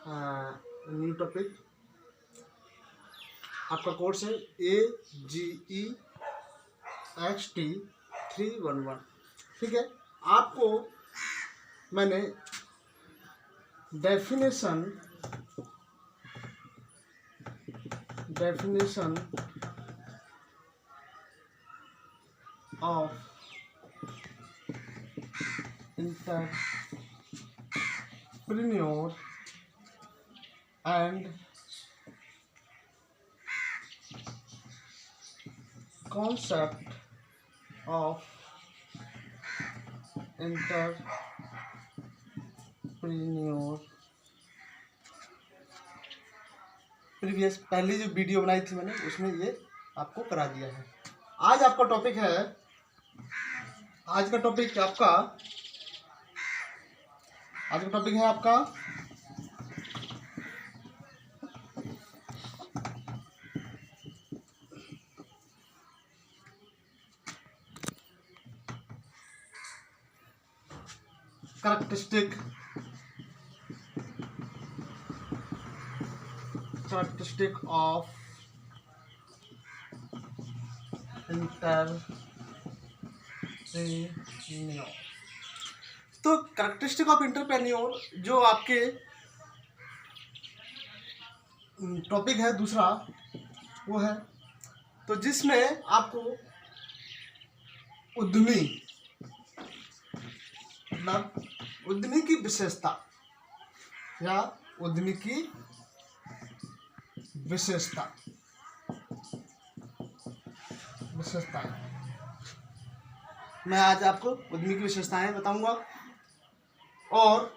New topic. आपका course है AGEXT311। ठीक है, आपको मैंने definition of entrepreneur and concept of entrepreneur previous पहली जो वीडियो बनाई थी मैंने उसमें ये आपको करा दिया है। आज आपका टॉपिक है, आज का टॉपिक आपका characteristic of एंटरप्रेन्योर। तो कैरेक्टरिस्टिक ऑफ एंटरप्रेन्योर जो आपके टॉपिक है दूसरा वो है, तो जिसमें आपको उद्यमी मतलब उद्यमी की विशेषता या उद्यमी की विशेषताएं मैं आज आपको उद्यमी की विशेषताएं बताऊंगा और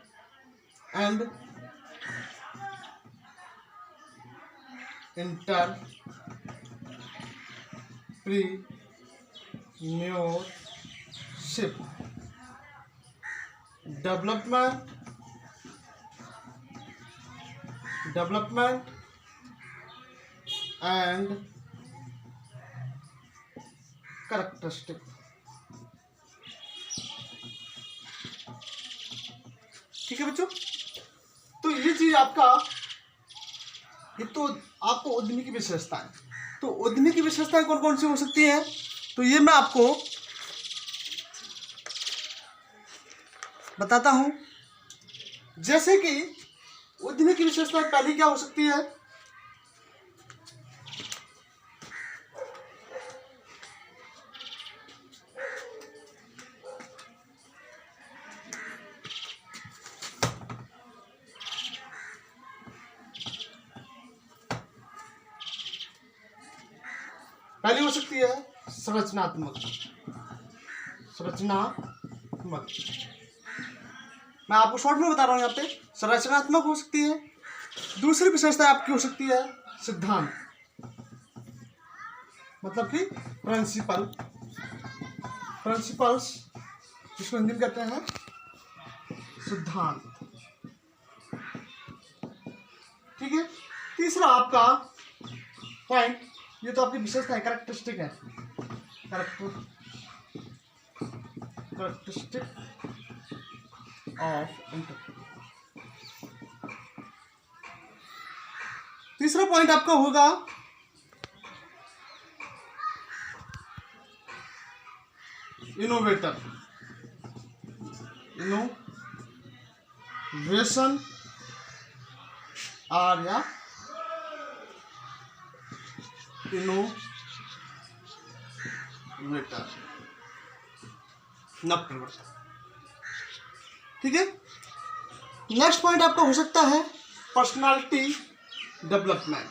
एंटरप्रेन्योरशिप डेवलपमेंट एंड कैरेक्टरिस्टिक। ठीक है बच्चों, तो ये चीज आपका ये तो आपको उद्यमी की विशेषताएं, तो उद्यमी की विशेषताएं कौन कौन सी हो सकती हैं, तो ये मैं आपको बताता हूं। जैसे कि उद्यमी की विशेषता पहली क्या हो सकती है, पहली हो सकती है संरचनात्मक। मैं आपको शॉर्ट में बता रहा हूं, यहाँ पे संरचनात्मक हो सकती है। दूसरी विशेषता आपकी हो सकती है सिद्धांत, मतलब कि प्रिंसिपल्स, जिसको हिंदी में कहते हैं सिद्धांत। ठीक है, तीसरा आपका पॉइंट, ये तो आपकी विशेषता है, कैरेक्टरिस्टिक है, कैरेक्टरिस्टिक ऑफ एंटरप्रेन्योर। तीसरा पॉइंट आपका होगा इनोवेशन और या इनोवेटर नवप्रवर्तक। ठीक है, नेक्स्ट पॉइंट आपका हो सकता है पर्सनालिटी डेवलपमेंट।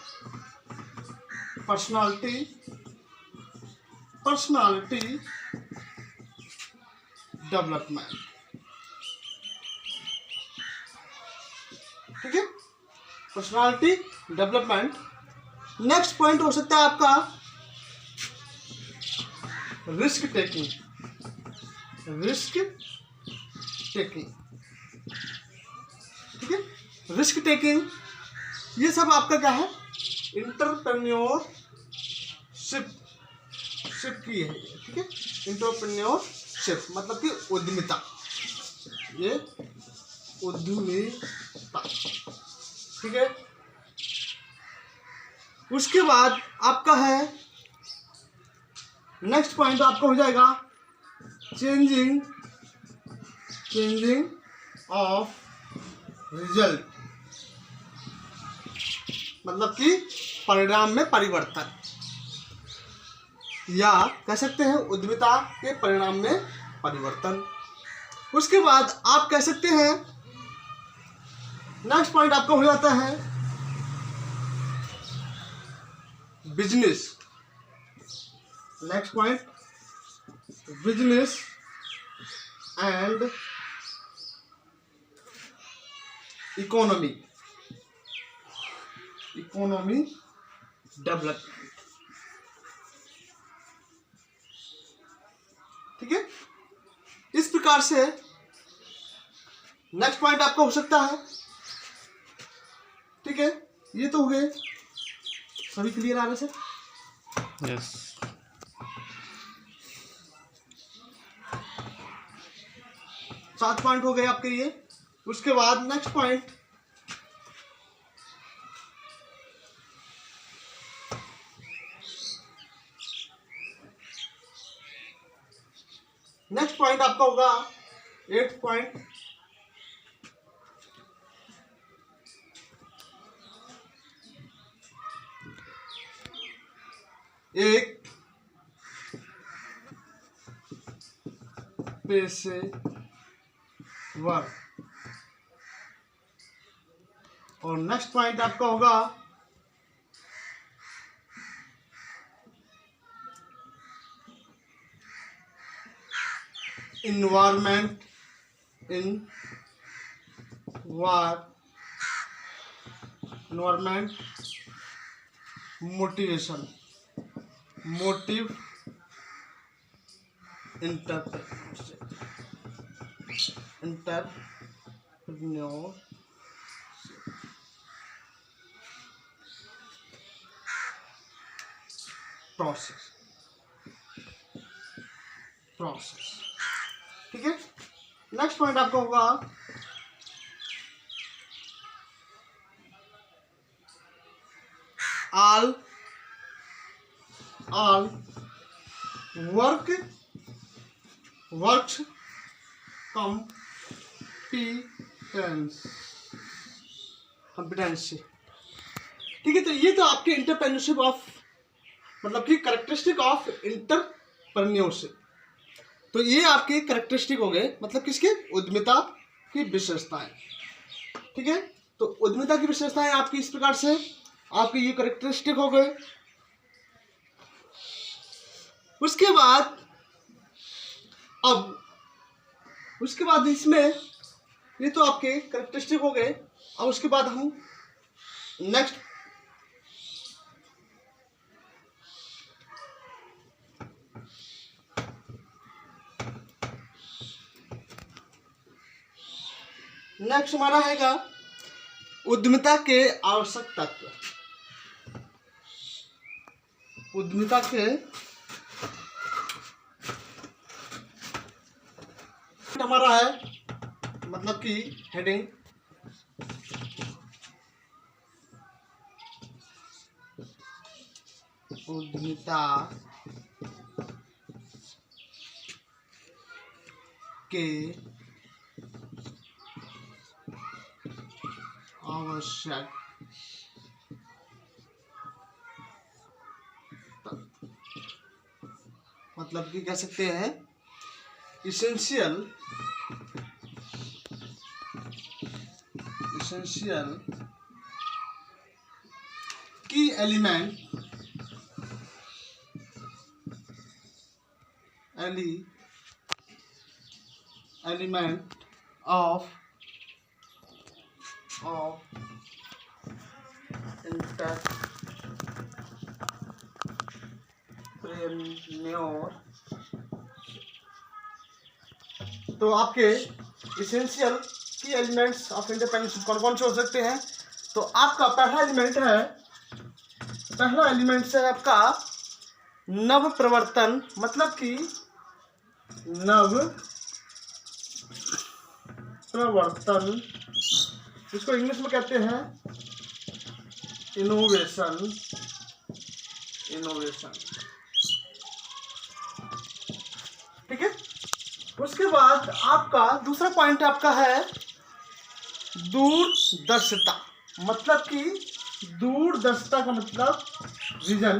ठीक है, पर्सनालिटी डेवलपमेंट। नेक्स्ट पॉइंट हो सकता है आपका रिस्क टेकिंग। ठीक है, रिस्क टेकिंग, ये सब आपका क्या है, एंटरप्रेन्योरशिप की है। ठीक है, एंटरप्रेन्योरशिप मतलब कि उद्यमिता, ये उद्यमिता। ठीक है। उसके बाद आपका है नेक्स्ट पॉइंट आपका हो जाएगा चेंजिंग ऑफ रिजल्ट, मतलब कि परिणाम में परिवर्तन, या कह सकते हैं उद्यमिता के परिणाम में परिवर्तन। उसके बाद आप कह सकते हैं नेक्स्ट पॉइंट आपका हो जाता है business. Next point business and economy development, ठीक है। इस प्रकार से नेक्स्ट पॉइंट आपका हो सकता है, ठीक है। ये तो हो गए, सभी क्लियर आ रहे सर? यस। 7 पॉइंट हो गए आपके ये। उसके बाद नेक्स्ट पॉइंट आपका होगा 8 पॉइंट एक पेशेवर, और नेक्स्ट पॉइंट आपका होगा environment motivation, motive entrepreneur process, ठीक है। नेक्स्ट पॉइंट आपका होगा ऑल वर्क्स कॉम्पिटेंसी, ठीक है। तो ये तो आपके इंटरप्रेन्योरशिप ऑफ, मतलब कि करेक्टरिस्टिक ऑफ इंटरप्रेन्योरशिप। तो ये आपके करेक्टरिस्टिक हो गए, मतलब किसके? उद्यमिता की विशेषताएं, ठीक है। तो उद्यमिता की विशेषताएं आपकी इस प्रकार से, आपके ये करेक्टरिस्टिक हो गए। उसके बाद इसमें ये तो आपके करेक्टरिस्टिक हो गए। अब उसके बाद हम नेक्स्ट हमारा रहेगा उद्यमिता के आवश्यक तत्व। उद्यमिता के हमारा है, मतलब कि हेडिंग उद्यमिता के आवश्यक, मतलब कि कह सकते हैं इसेंशियल की एलिमेंट ऑफ इंटरप्रेन्योर। तो आपके इसेंशियल की एलिमेंट्स ऑफ इंटरप्रेन्योरशिप कौन कौन से हो सकते हैं? तो आपका पहला एलिमेंट है आपका नव प्रवर्तन, मतलब कि नव प्रवर्तन, इसको इंग्लिश में कहते हैं इनोवेशन ठीक है। उसके बाद आपका दूसरा पॉइंट आपका है दूरदर्शिता। मतलब कि दूरदर्शिता का मतलब विजन,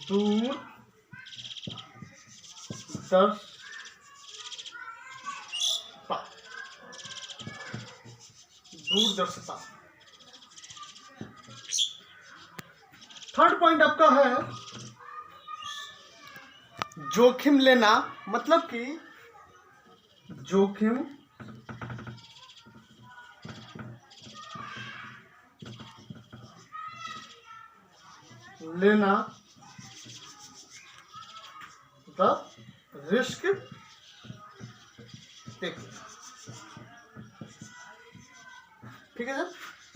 दूरदर्शिता। थर्ड पॉइंट आपका है जोखिम लेना। मतलब कि जोखिम लेना, द रिस्क टेकिंग। ठीक है सर,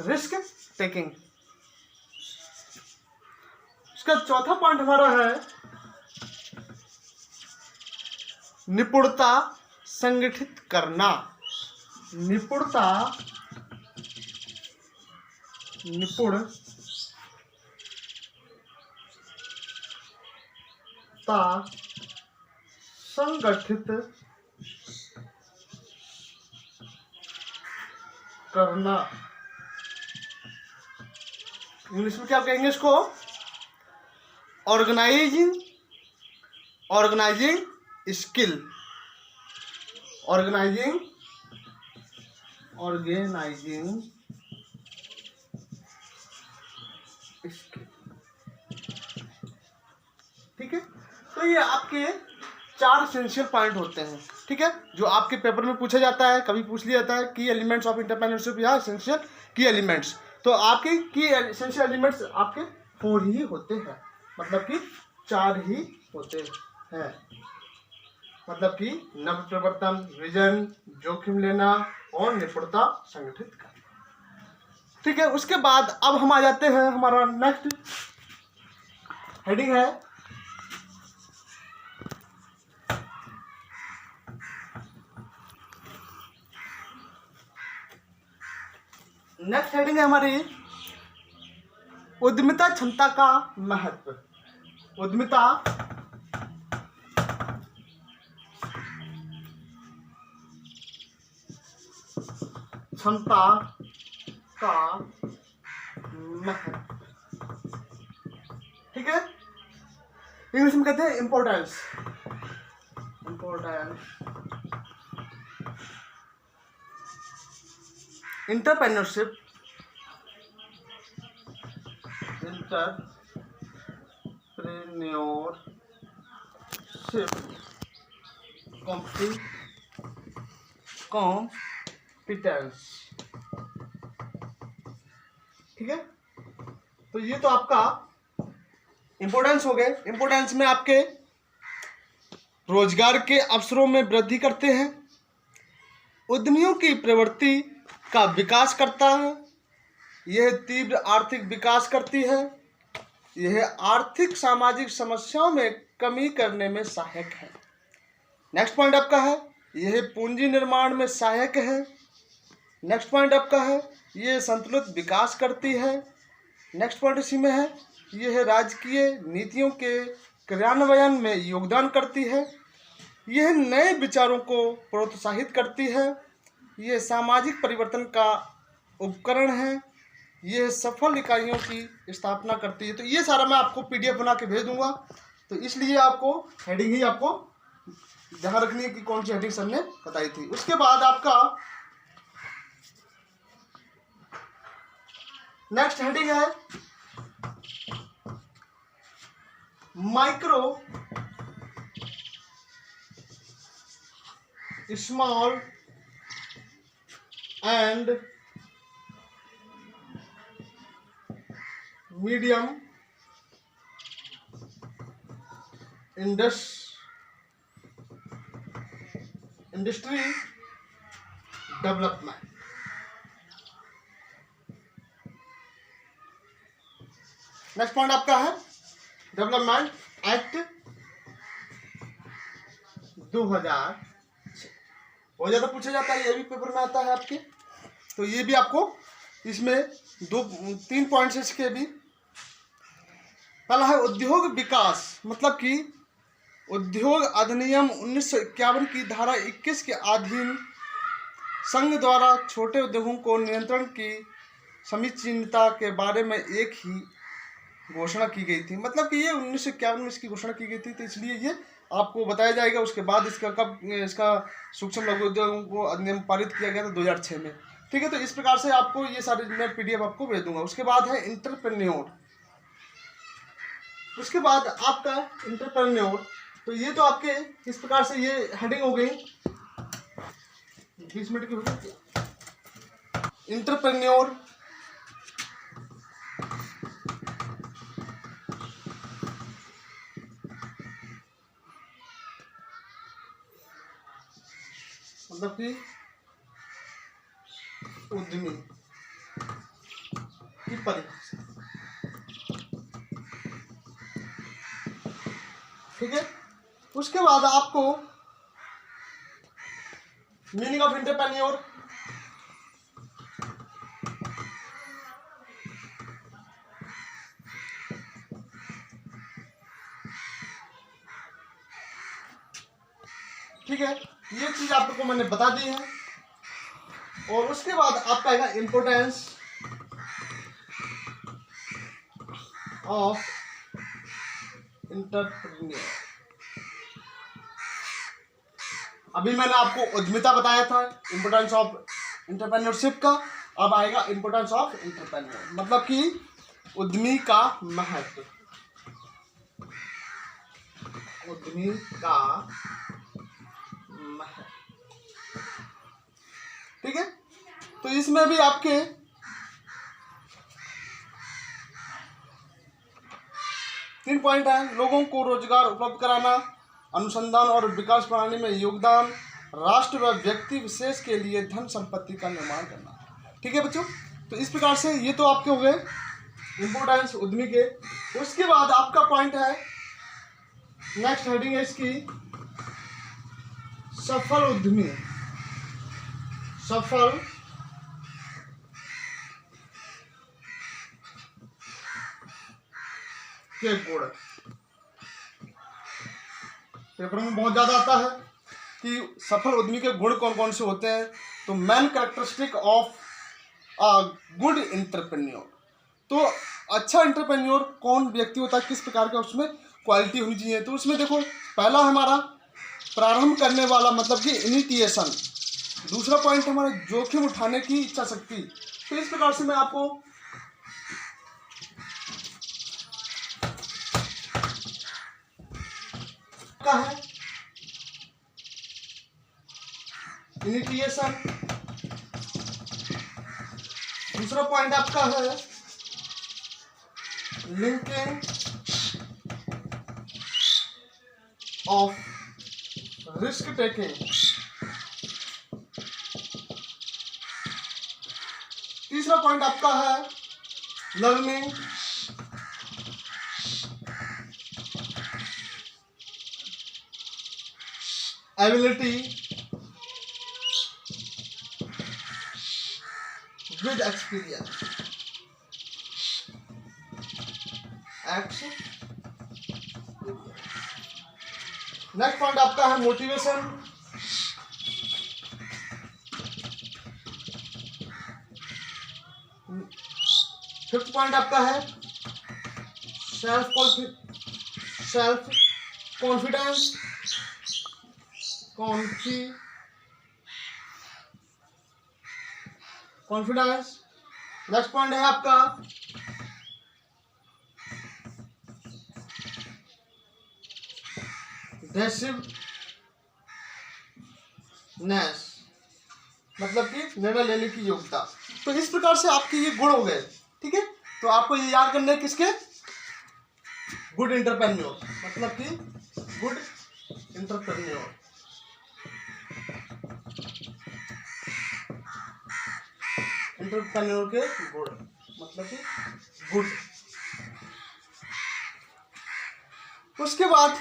रिस्क टेकिंग। इसका चौथा पॉइंट हमारा है निपुणता संगठित करना। निपुणता संगठित करना। इंग्लिश में क्या कहेंगे इसको? Organising skill, organising skill. ठीक है, तो ये आपके 4 एसेंशियल पॉइंट होते हैं। ठीक है, जो आपके पेपर में पूछा जाता है, कभी पूछ लिया जाता है की एलिमेंट्स ऑफ एंटरप्रेन्योरशिप या एसेंशियल की एलिमेंट्स। तो आपके की एसेंशियल एलिमेंट्स आपके 4 ही होते हैं, मतलब कि 4 ही होते हैं। मतलब कि नव प्रवर्तन, विजन, जोखिम लेना और निपुणता संगठित करना। ठीक है, उसके बाद अब हम आ जाते हैं, हमारा नेक्स्ट हेडिंग है हमारी उद्यमिता क्षमता का महत्व। उद्यमिता क्षमता का महत्व। ठीक है, इंग्लिश में कहते हैं इम्पोर्टेंस। Entrepreneurship competence. ठीक है, तो ये तो आपका इंपोर्टेंस हो गए। इंपोर्टेंस में आपके रोजगार के अवसरों में वृद्धि करते हैं, उद्यमियों की प्रवृत्ति का विकास करता है, यह तीव्र आर्थिक विकास करती है, यह आर्थिक सामाजिक समस्याओं में कमी करने में सहायक है। नेक्स्ट पॉइंट आपका है यह पूंजी निर्माण में सहायक है। नेक्स्ट पॉइंट आपका है यह संतुलित विकास करती है। नेक्स्ट पॉइंट इसी में है यह राजकीय नीतियों के क्रियान्वयन में योगदान करती है, यह नए विचारों को प्रोत्साहित करती है, यह सामाजिक परिवर्तन का उपकरण है, यह सफल इकाइयों की स्थापना करती है। तो ये सारा मैं आपको PDF बना के भेज दूंगा, तो इसलिए आपको हेडिंग ही आपको ध्यान रखनी है कि कौन सी हेडिंग सर ने बताई थी। उसके बाद आपका नेक्स्ट हेडिंग है micro small and medium industry development. Next point आपका है डेवलपमेंट एक्ट 2006। बहुत ज्यादा पूछा जाता है, ये भी पेपर में आता है आपके, तो ये भी आपको इसमें तीन पॉइंट्स इसके भी। पहला है उद्योग विकास, मतलब कि उद्योग अधिनियम 1951 की धारा 21 के अधीन संघ द्वारा छोटे उद्योगों को नियंत्रण की समीचीनता के बारे में एक ही घोषणा की गई थी। मतलब कि ये 1951 में इसकी घोषणा की गई थी, तो इसलिए ये आपको बताया जाएगा। उसके बाद इसका कब इसका सूक्ष्म लघु उद्योगों को अधिनियम पारित किया गया था 2006 में। ठीक है, तो इस प्रकार से आपको ये सारे मैं पीडीएफ आपको भेज दूंगा। उसके बाद है इंटरप्रेन्योर। उसके बाद आपका इंटरप्रेन्योर, तो ये तो आपके इस प्रकार से ये हेडिंग हो गई 20 मिनट की हो गई। इंटरप्रेन्योर मतलब कि उद्यमी की परिभाषा। ठीक है, उसके बाद आपको मीनिंग ऑफ इंटरप्रेन्योर, ठीक है, ये चीज आपको मैंने बता दी है। और उसके बाद आपका आएगा इंपोर्टेंस ऑफ इंटरप्रेन्योर। अभी मैंने आपको उद्यमिता बताया था, इंपोर्टेंस ऑफ इंटरप्रेन्योरशिप का। अब आएगा इंपोर्टेंस ऑफ इंटरप्रेन्योर, मतलब कि उद्यमी का महत्व। उद्यमी का महत्व, ठीक है। तो इसमें भी आपके 3 पॉइंट हैं। लोगों को रोजगार उपलब्ध कराना, अनुसंधान और विकास प्रणाली में योगदान, राष्ट्र व व्यक्ति विशेष के लिए धन संपत्ति का निर्माण करना। ठीक है बच्चों, तो इस प्रकार से ये तो आपके हो गए इंपोर्टेंस उद्यमी के। उसके बाद आपका पॉइंट है, नेक्स्ट हेडिंग है इसकी सफल उद्यमी। सफल के गुण पेपर में बहुत ज्यादा आता है कि सफल उद्यमी के गुण कौन कौन से होते हैं। तो main characteristic of a good entrepreneur, तो अच्छा एंटरप्रेन्योर कौन व्यक्ति होता है, किस प्रकार का उसमें क्वालिटी होनी चाहिए। तो उसमें देखो, पहला हमारा प्रारंभ करने वाला, मतलब कि इनिटिएशन। दूसरा पॉइंट हमारा जोखिम उठाने की इच्छा शक्ति। तो इस प्रकार से मैं आपको का है इनिटिएशन। दूसरा पॉइंट आपका है लिंकिंग ऑफ रिस्क टेकिंग। तीसरा पॉइंट आपका है learning ability with experience action. Next point आपका है मोटिवेशन। फिफ्थ पॉइंट आपका है self confidence confidence. Next point है आपका डिसाइसिवनेस, मतलब कि निर्णय लेने की योग्यता। तो इस प्रकार से आपके ये गुण हो गए। ठीक है, तो आपको ये याद करना है किसके, गुड एंटरप्रेन्योर, मतलब कि गुड एंटरप्रेन्योर। एंटरप्रेन्योर के गुण मतलब कि गुड। उसके बाद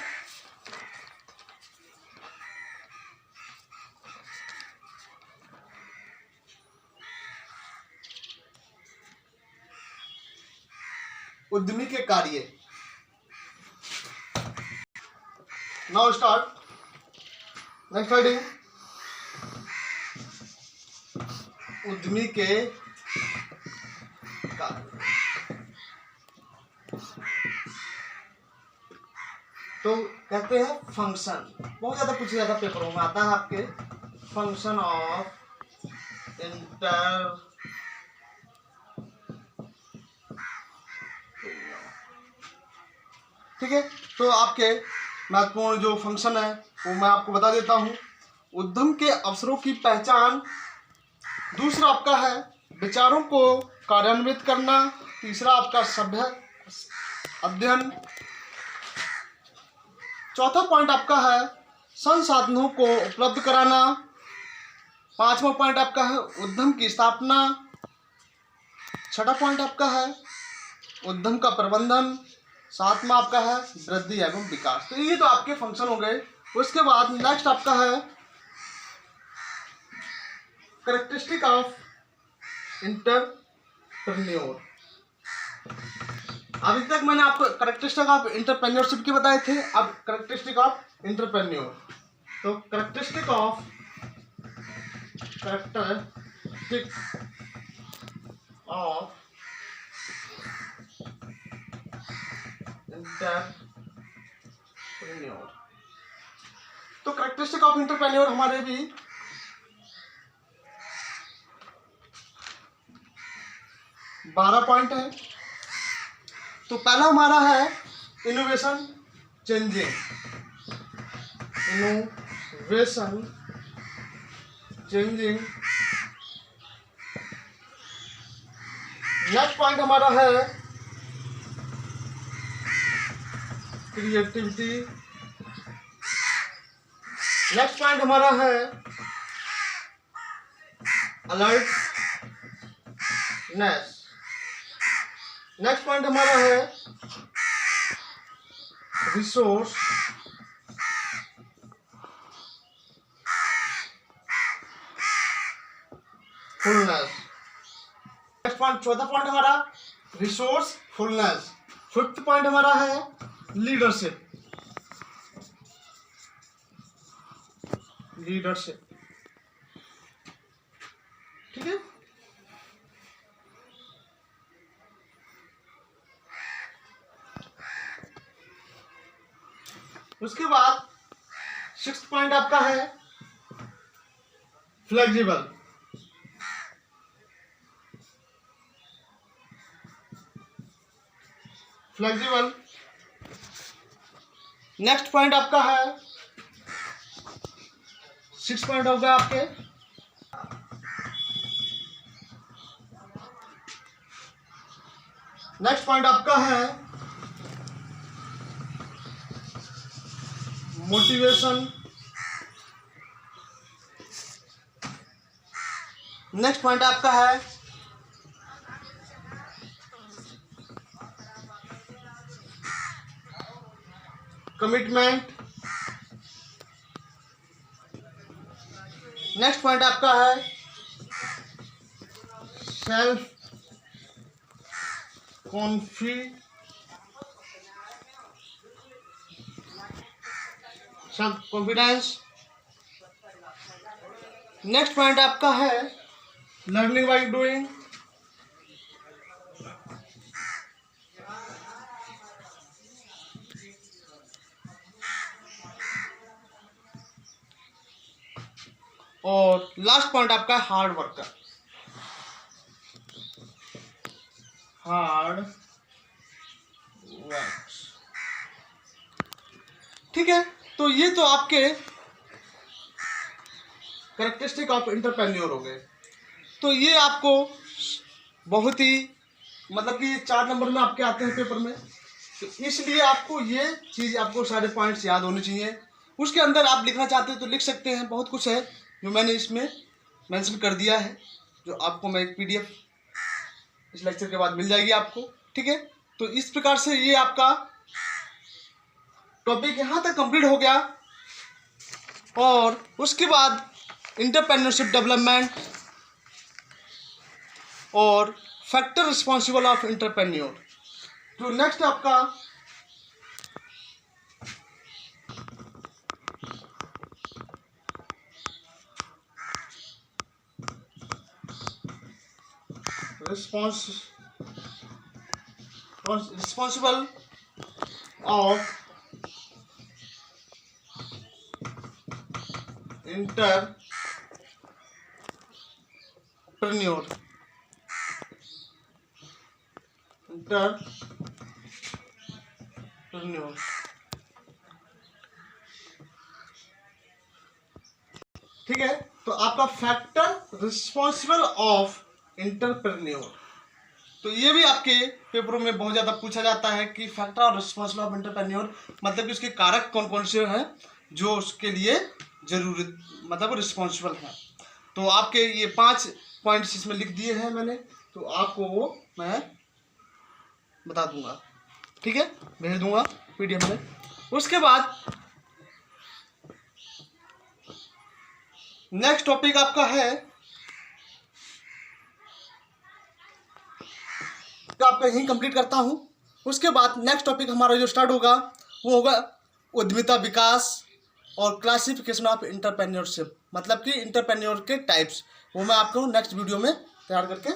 उद्यमी के कार्य। Now start. नेक्स्ट हेडिंग, उद्यमी के कार्य। तो कहते हैं फंक्शन, बहुत ज्यादा पूछा जाता पेपरों में आता है आपके, फंक्शन ऑफ इंटर ठीक है। तो आपके महत्वपूर्ण जो फंक्शन है वो मैं आपको बता देता हूँ। उद्यम के अवसरों की पहचान, दूसरा आपका है विचारों को कार्यान्वित करना, तीसरा आपका सभ्य अध्ययन, चौथा पॉइंट आपका है संसाधनों को उपलब्ध कराना, पांचवा पॉइंट आपका है उद्यम की स्थापना, छठा पॉइंट आपका है उद्यम का प्रबंधन, सातवां आपका है वृद्धि एवं विकास। तो ये तो आपके फंक्शन हो गए। उसके बाद नेक्स्ट आपका है कैरेक्टरिस्टिक ऑफ इंटरप्रेन्योर। अभी तक मैंने आपको कैरेक्टरिस्टिक ऑफ इंटरप्रेन्योरशिप की बताए थे, अब कैरेक्टरिस्टिक ऑफ इंटरप्रेन्योर। तो कैरेक्टरिस्टिक ऑफ इंटरप्रेन्योर। तो कैरेक्टरिस्टिक ऑफ इंटरप्रेन्योर हमारे भी 12 पॉइंट है। तो पहला हमारा है innovation changing, innovation changing. Next point हमारा है क्रिएटिविटी। नेक्स्ट पॉइंट हमारा है अलर्टनेस। नेक्स्ट पॉइंट हमारा है रिसोर्स फुलनेस। नेक्स्ट पॉइंट, चौथा पॉइंट हमारा रिसोर्स फुलनेस। फिफ्थ पॉइंट हमारा है लीडरशिप। लीडरशिप ठीक है। उसके बाद सिक्स्थ पॉइंट आपका है फ्लेक्सिबल। फ्लेक्सिबल। नेक्स्ट पॉइंट आपका है 6 पॉइंट हो गया आपके नेक्स्ट पॉइंट आपका है मोटिवेशन। नेक्स्ट पॉइंट आपका है कमिटमेंट। नेक्स्ट पॉइंट आपका है सेल्फ कॉन्फिडेंस। नेक्स्ट पॉइंट आपका है लर्निंग बाय डूइंग। और लास्ट पॉइंट आपका है हार्ड वर्कर। हार्ड वर्क ठीक है। तो ये तो आपके कैरेक्टरिस्टिक ऑफ इंटरप्रेन्योर हो गए। तो ये आपको बहुत ही मतलब कि 4 नंबर में आपके आते हैं पेपर में, तो इसलिए आपको ये चीज़ आपको सारे पॉइंट्स याद होने चाहिए। उसके अंदर आप लिखना चाहते हैं तो लिख सकते हैं, बहुत कुछ है जो मैंने इसमें मेंशन कर दिया है, जो आपको मैं एक PDF इस लेक्चर के बाद मिल जाएगी आपको। ठीक है। तो इस प्रकार से ये आपका टॉपिक यहाँ तक कंप्लीट हो गया। और उसके बाद इंटरप्रेन्योरशिप डेवलपमेंट और फैक्टर रिस्पॉन्सिबल ऑफ इंटरप्रेन्योर, तो नेक्स्ट आपका responsible of entrepreneur ठीक है। तो आपका फैक्टर रिस्पॉन्सिबल ऑफ एंटरप्रेन्योर, तो ये भी आपके पेपरों में बहुत ज्यादा पूछा जाता है कि फैक्टर और रिस्पॉन्सिबल ऑफ एंटरप्रेन्योर मतलब कि उसके कारक कौन कौन से हैं जो उसके लिए जरूरी मतलब रिस्पॉन्सिबल है। तो आपके ये 5 पॉइंट्स इसमें लिख दिए हैं मैंने, तो आपको वो मैं बता दूंगा, ठीक है, भेज दूंगा पीडीएफ में। उसके बाद नेक्स्ट टॉपिक आपका है तो आपका यहीं कंप्लीट करता हूं। उसके बाद नेक्स्ट टॉपिक हमारा जो स्टार्ट होगा वो होगा उद्यमिता विकास और क्लासिफिकेशन ऑफ एंटरप्रेन्योरशिप, मतलब कि एंटरप्रेन्योर के टाइप्स, वो मैं आपको नेक्स्ट वीडियो में तैयार करके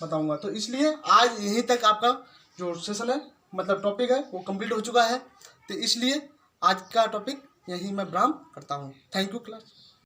बताऊंगा। तो इसलिए आज यहीं तक आपका जो सेशन है मतलब टॉपिक है वो कंप्लीट हो चुका है, तो इसलिए आज का टॉपिक यहीं मैं विराम करता हूँ। Thank you class.